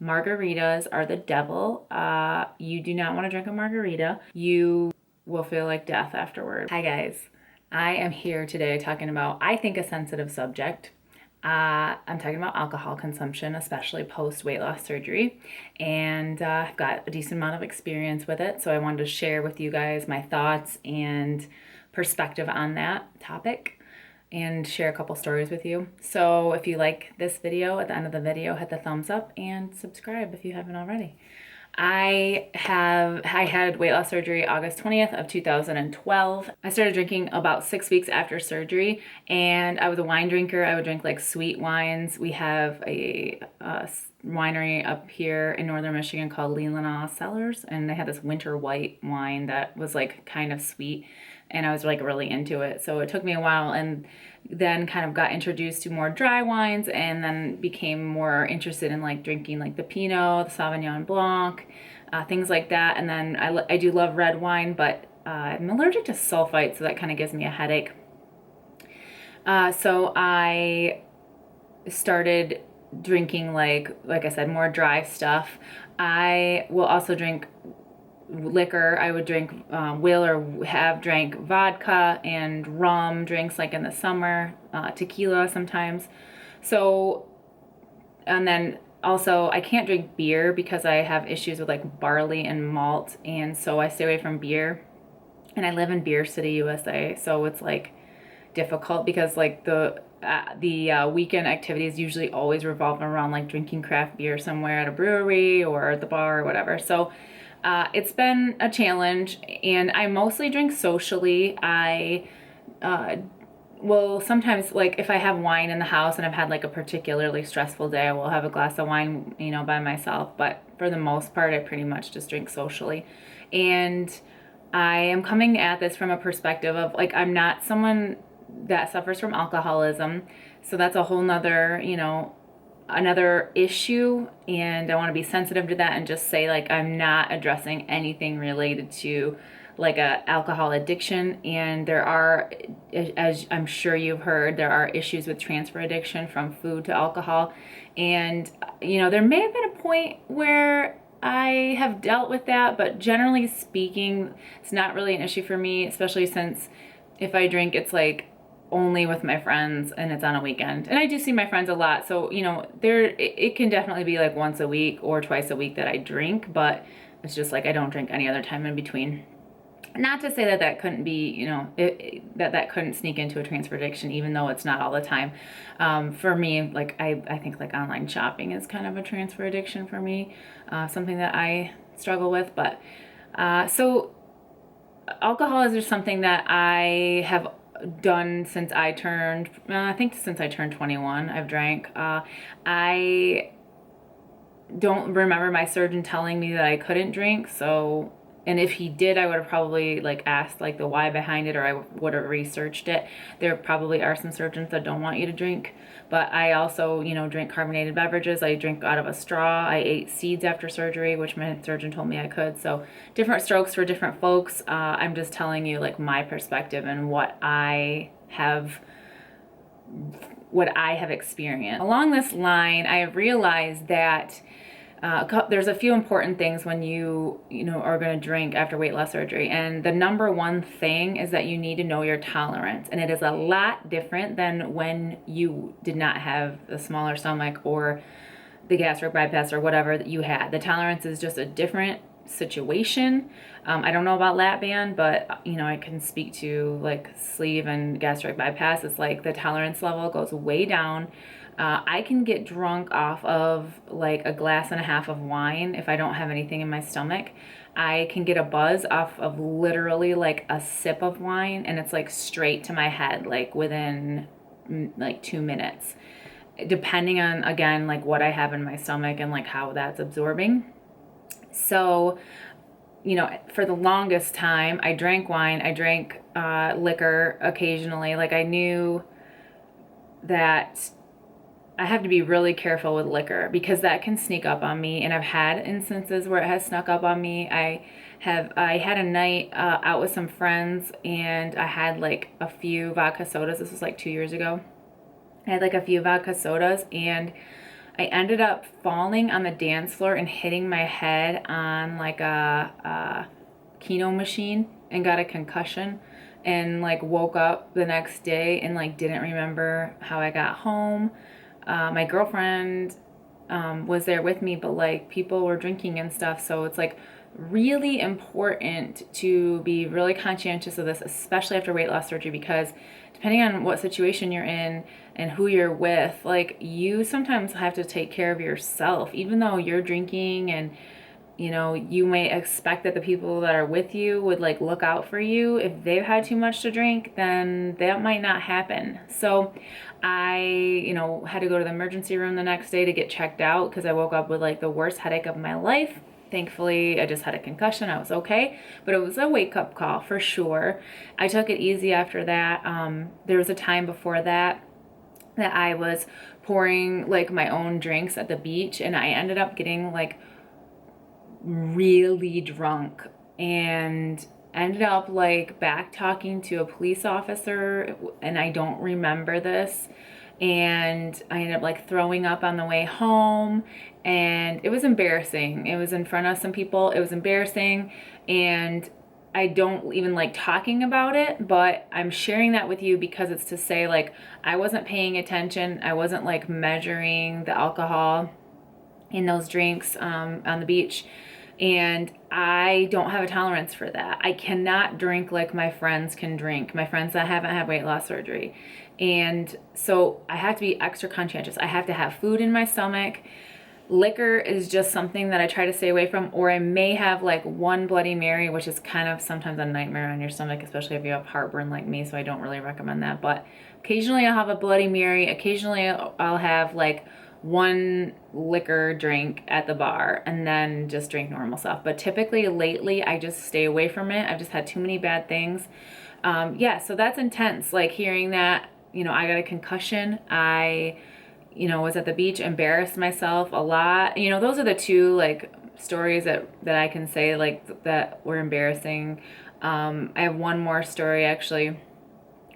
Margaritas are the devil. You do not want to drink a margarita. You will feel like death afterward. Hi guys, I am here today talking about, I think, a sensitive subject. I'm talking about alcohol consumption, especially post weight loss surgery, and I've got a decent amount of experience with it, so I wanted to share with you guys my thoughts and perspective on that topic and share a couple stories with you. So if you like this video, at the end of the video, hit the thumbs up and subscribe if you haven't already. I had weight loss surgery August 20th of 2012. I started drinking about 6 weeks after surgery, and I was a wine drinker. I would drink like sweet wines. We have a winery up here in northern Michigan called Leelanau Cellars, and they had this winter white wine that was like kind of sweet, and I was like really into it. So it took me a while, and then kind of got introduced to more dry wines, and then became more interested in like drinking like the Pinot, the Sauvignon Blanc, things like that. And then I do love red wine, but I'm allergic to sulfite, so that kind of gives me a headache. So I started drinking like I said, more dry stuff. I will also drink liquor. I would drink, will or have drank vodka and rum drinks like in the summer, tequila sometimes. So, and then also I can't drink beer because I have issues with like barley and malt, and so I stay away from beer. And I live in Beer City, USA, so it's like difficult because like the weekend activities usually always revolve around like drinking craft beer somewhere at a brewery or at the bar or whatever. So it's been a challenge, and I mostly drink socially. I will sometimes, like if I have wine in the house and I've had like a particularly stressful day, I will have a glass of wine, by myself. But for the most part, I pretty much just drink socially. And I am coming at this from a perspective of like, I'm not someone that suffers from alcoholism. So that's a whole nother, another issue, and I want to be sensitive to that and just say like I'm not addressing anything related to like a alcohol addiction. And there are, as I'm sure you've heard, there are issues with transfer addiction from food to alcohol. And there may have been a point where I have dealt with that, but generally speaking, it's not really an issue for me, especially since if I drink, it's like only with my friends and it's on a weekend. And I do see my friends a lot. So, it can definitely be like once a week or twice a week that I drink, but it's just like I don't drink any other time in between. Not to say that that couldn't be, that couldn't sneak into a transfer addiction, even though it's not all the time. For me, like I think like online shopping is kind of a transfer addiction for me, something that I struggle with. But so alcohol is just something that I have done since I turned, since I turned 21, I've drank. I don't remember my surgeon telling me that I couldn't drink. So, and if he did, I would have probably like asked like the why behind it, or I would have researched it. There probably are some surgeons that don't want you to drink, but I also, drink carbonated beverages. I drink out of a straw. I ate seeds after surgery, which my surgeon told me I could. So different strokes for different folks. I'm just telling you like my perspective and what I have experienced. Along this line, I have realized that there's a few important things when you are going to drink after weight loss surgery. And the number one thing is that you need to know your tolerance. And it is a lot different than when you did not have the smaller stomach or the gastric bypass or whatever that you had. The tolerance is just a different situation. I don't know about lap band, but I can speak to like sleeve and gastric bypass. It's like the tolerance level goes way down. I can get drunk off of like a glass and a half of wine if I don't have anything in my stomach. I can get a buzz off of literally like a sip of wine, and it's like straight to my head, like within like 2 minutes, depending on, again, like what I have in my stomach and like how that's absorbing. So, for the longest time, I drank wine, I drank liquor occasionally. Like I knew that I have to be really careful with liquor because that can sneak up on me. And I've had instances where it has snuck up on me. I had a night out with some friends, and I had like a few vodka sodas. This was like 2 years ago. I had like a few vodka sodas, and I ended up falling on the dance floor and hitting my head on like a Keno machine and got a concussion, and like woke up the next day and like didn't remember how I got home. My girlfriend was there with me, but like people were drinking and stuff. So it's like really important to be really conscientious of this, especially after weight loss surgery, because depending on what situation you're in and who you're with, like you sometimes have to take care of yourself, even though you're drinking, and you know, you may expect that the people that are with you would like look out for you. If they've had too much to drink, then that might not happen. So I, you know, had to go to the emergency room the next day to get checked out because I woke up with like the worst headache of my life. Thankfully, I just had a concussion. I was okay, but it was a wake-up call for sure. I took it easy after that. There was a time before that I was pouring like my own drinks at the beach, and I ended up getting like really drunk and ended up like back talking to a police officer, and I don't remember this, and I ended up like throwing up on the way home, and it was embarrassing. It was in front of some people. It was embarrassing, and I don't even like talking about it, but I'm sharing that with you because it's to say like I wasn't paying attention. I wasn't like measuring the alcohol in those drinks on the beach. And I don't have a tolerance for that. I cannot drink like my friends can drink, my friends that haven't had weight loss surgery. And so I have to be extra conscientious. I have to have food in my stomach. Liquor is just something that I try to stay away from, or I may have like one Bloody Mary, which is kind of sometimes a nightmare on your stomach, especially if you have heartburn like me, so I don't really recommend that. But occasionally I'll have a Bloody Mary. Occasionally I'll have like one liquor drink at the bar and then just drink normal stuff. But typically lately I just stay away from it. I've just had too many bad things. Yeah, so that's intense. Like hearing that, you know, I got a concussion. I, you know, was at the beach, embarrassed myself a lot. You know, those are the two like stories that I can say like that were embarrassing. I have one more story actually,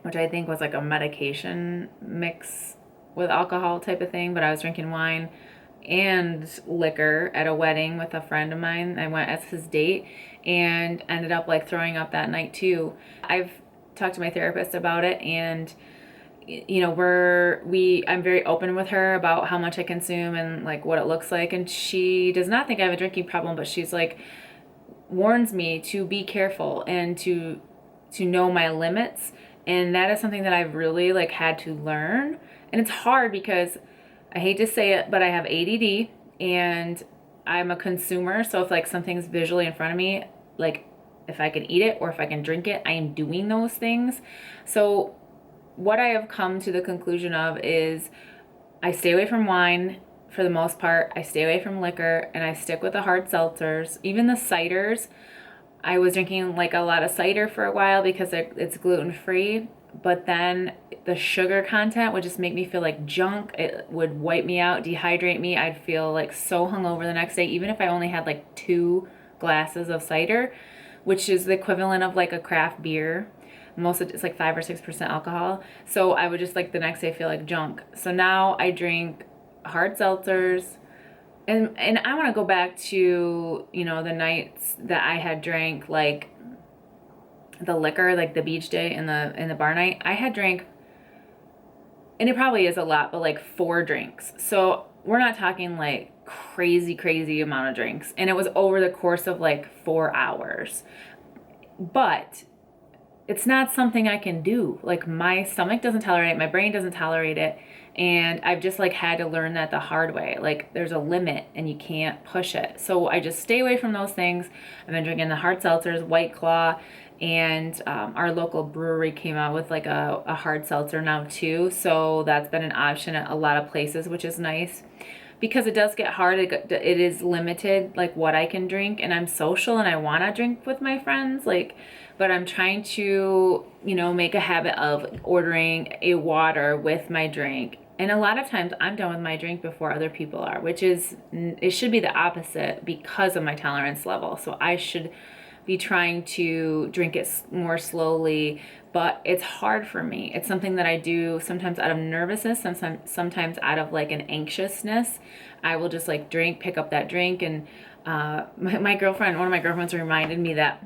which I think was like a medication mix with alcohol type of thing, but I was drinking wine and liquor at a wedding with a friend of mine. I went as his date and ended up like throwing up that night too. I've talked to my therapist about it, and you know, I'm very open with her about how much I consume and like what it looks like, and she does not think I have a drinking problem, but she's like warns me to be careful and to know my limits, and that is something that I've really like had to learn. And it's hard because I hate to say it, but I have ADD and I'm a consumer. So if like something's visually in front of me, like if I can eat it or if I can drink it, I am doing those things. So what I have come to the conclusion of is I stay away from wine for the most part. I stay away from liquor, and I stick with the hard seltzers, even the ciders. I was drinking like a lot of cider for a while because it's gluten-free, but then the sugar content would just make me feel like junk. It would wipe me out, dehydrate me. I'd feel like so hungover the next day, even if I only had like 2 glasses of cider, which is the equivalent of like a craft beer. Most of it's like 5 or 6% alcohol. So I would just like the next day feel like junk. So now I drink hard seltzers. And I want to go back to, you know, the nights that I had drank like the liquor, like the beach day and the bar night. I had drank, and it probably is a lot, but like 4 drinks. So we're not talking like crazy amount of drinks. And it was over the course of like 4 hours. But it's not something I can do. Like my stomach doesn't tolerate it. My brain doesn't tolerate it. And I've just like had to learn that the hard way. Like there's a limit and you can't push it. So I just stay away from those things. I've been drinking the hard seltzers, White Claw, and our local brewery came out with like a hard seltzer now too. So that's been an option at a lot of places, which is nice. Because it does get hard, it is limited, like what I can drink, and I'm social and I want to drink with my friends, like, but I'm trying to, you know, make a habit of ordering a water with my drink. And a lot of times I'm done with my drink before other people are, which is, it should be the opposite because of my tolerance level. So I should be trying to drink it more slowly, but it's hard for me. It's something that I do sometimes out of nervousness, sometimes out of like an anxiousness. I will just like pick up that drink. And my girlfriend, one of my girlfriends reminded me that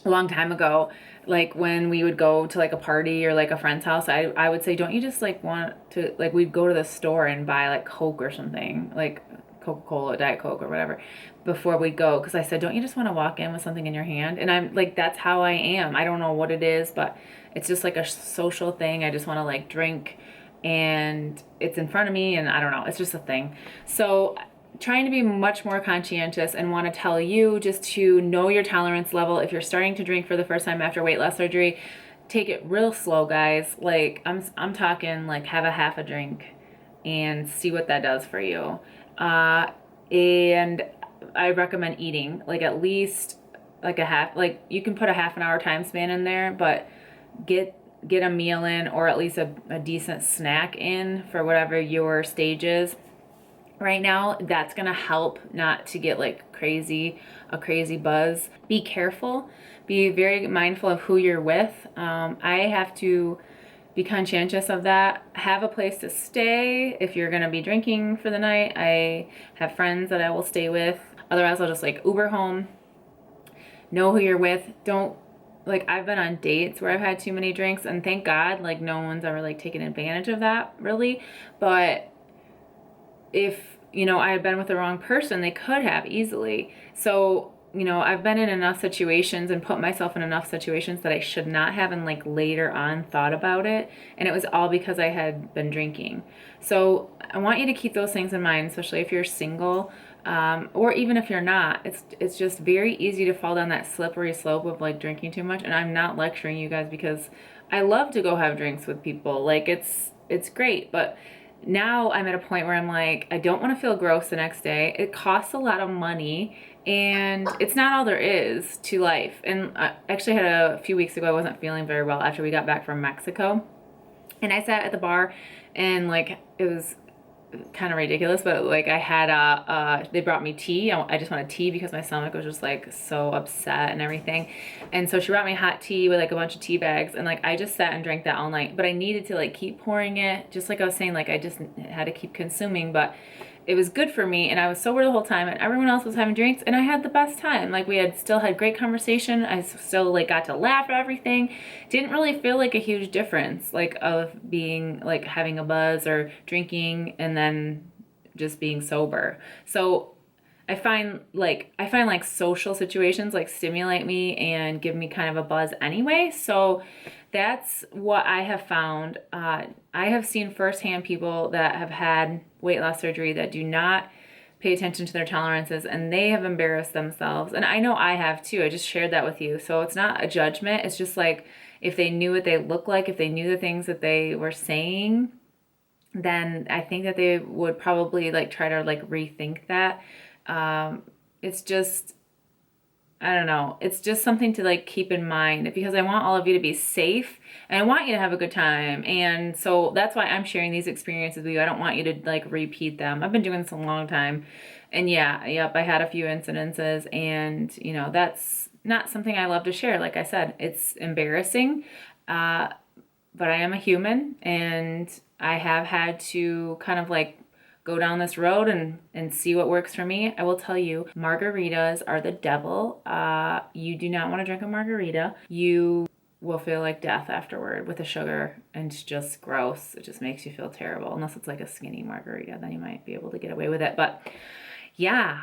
a long time ago, like when we would go to like a party or like a friend's house, I would say, don't you just like want to, like we'd go to the store and buy like Coke or something, like Coca-Cola, Diet Coke or whatever, before we'd go. Because I said, don't you just want to walk in with something in your hand? And I'm like, that's how I am. I don't know what it is, but it's just like a social thing. I just want to like drink and it's in front of me, and I don't know, it's just a thing. So trying to be much more conscientious, and want to tell you just to know your tolerance level. If you're starting to drink for the first time after weight loss surgery, take it real slow, guys. Like I'm talking like have a half a drink and see what that does for you. And I recommend eating like at least like a half, like you can put a half an hour time span in there, but get a meal in, or at least a decent snack in for whatever your stage is right now. That's gonna help not to get like a crazy buzz. Be careful, be very mindful of who you're with. I have to be conscientious of that. Have a place to stay if you're gonna be drinking for the night. I have friends that I will stay with. Otherwise, I'll just like Uber home. Know who you're with. Don't, like, I've been on dates where I've had too many drinks, and thank God, like, no one's ever like taken advantage of that really. But if, you know, I had been with the wrong person, they could have easily. So, you know, I've been in enough situations and put myself in enough situations that I should not have, and like later on thought about it. And it was all because I had been drinking. So I want you to keep those things in mind, especially if you're single, or even if you're not. It's just very easy to fall down that slippery slope of like drinking too much. And I'm not lecturing you guys, because I love to go have drinks with people. Like it's great, but now I'm at a point where I'm like, I don't want to feel gross the next day. It costs a lot of money, and it's not all there is to life. And I actually had a few weeks ago, I wasn't feeling very well after we got back from Mexico. And I sat at the bar, and like, it was kind of ridiculous, but like I had they brought me tea. I just wanted tea because my stomach was just like so upset and everything. And so she brought me hot tea with like a bunch of tea bags, and like I just sat and drank that all night. But I needed to like keep pouring it, just like I was saying, like I just had to keep consuming. But it was good for me, and I was sober the whole time, and everyone else was having drinks, and I had the best time. Like we still had great conversation. I still like got to laugh at everything. Didn't really feel like a huge difference, like of being like having a buzz or drinking and then just being sober. So I find like social situations like stimulate me and give me kind of a buzz anyway. So that's what I have found. I have seen firsthand people that have had weight loss surgery that do not pay attention to their tolerances, and they have embarrassed themselves. And I know I have too. I just shared that with you. So it's not a judgment. It's just like, if they knew what they looked like, if they knew the things that they were saying, then I think that they would probably like try to like rethink that. It's just, I don't know. It's just something to like keep in mind, because I want all of you to be safe and I want you to have a good time. And so that's why I'm sharing these experiences with you. I don't want you to like repeat them. I've been doing this a long time, and yep, I had a few incidences, and you know, that's not something I love to share. Like I said, it's embarrassing, but I am a human, and I have had to kind of like go down this road and see what works for me. I will tell you, margaritas are the devil. You do not want to drink a margarita. You will feel like death afterward with the sugar, and it's just gross. It just makes you feel terrible. Unless it's like a skinny margarita, then you might be able to get away with it. But yeah,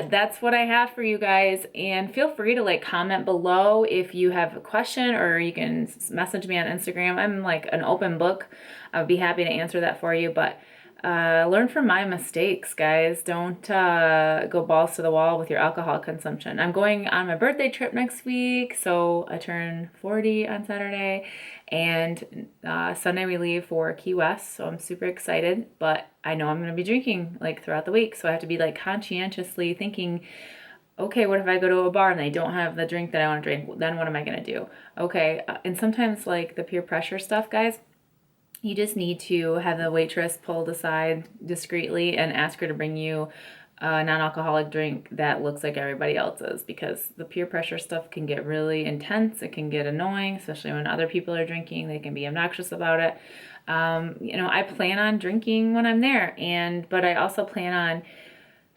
that's what I have for you guys. And feel free to like comment below if you have a question, or you can message me on Instagram. I'm like an open book. I would be happy to answer that for you. But learn from my mistakes, guys. Don't go balls to the wall with your alcohol consumption. I'm going on my birthday trip next week, so I turn 40 on Saturday, and Sunday we leave for Key West, so I'm super excited. But I know I'm going to be drinking like throughout the week, so I have to be like conscientiously thinking, okay, what if I go to a bar and they don't have the drink that I want to drink? Then what am I going to do? Okay, and sometimes like the peer pressure stuff, guys, you just need to have the waitress pulled aside discreetly and ask her to bring you a non-alcoholic drink that looks like everybody else's, because the peer pressure stuff can get really intense. It can get annoying, especially when other people are drinking. They can be obnoxious about it. I plan on drinking when I'm there, but I also plan on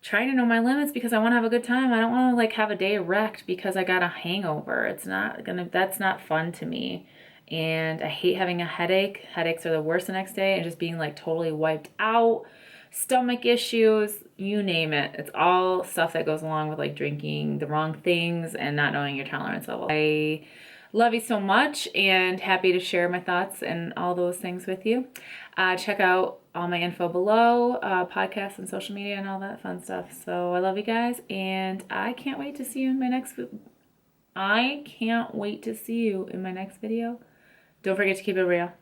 trying to know my limits because I want to have a good time. I don't want to like have a day wrecked because I got a hangover. That's not fun to me. And I hate having a headache. Headaches are the worst the next day, and just being like totally wiped out, stomach issues, you name it. It's all stuff that goes along with like drinking the wrong things and not knowing your tolerance level. I love you so much and happy to share my thoughts and all those things with you. Check out all my info below, podcasts and social media and all that fun stuff. So I love you guys, and I can't wait to see you in my next video. Don't forget to keep it real.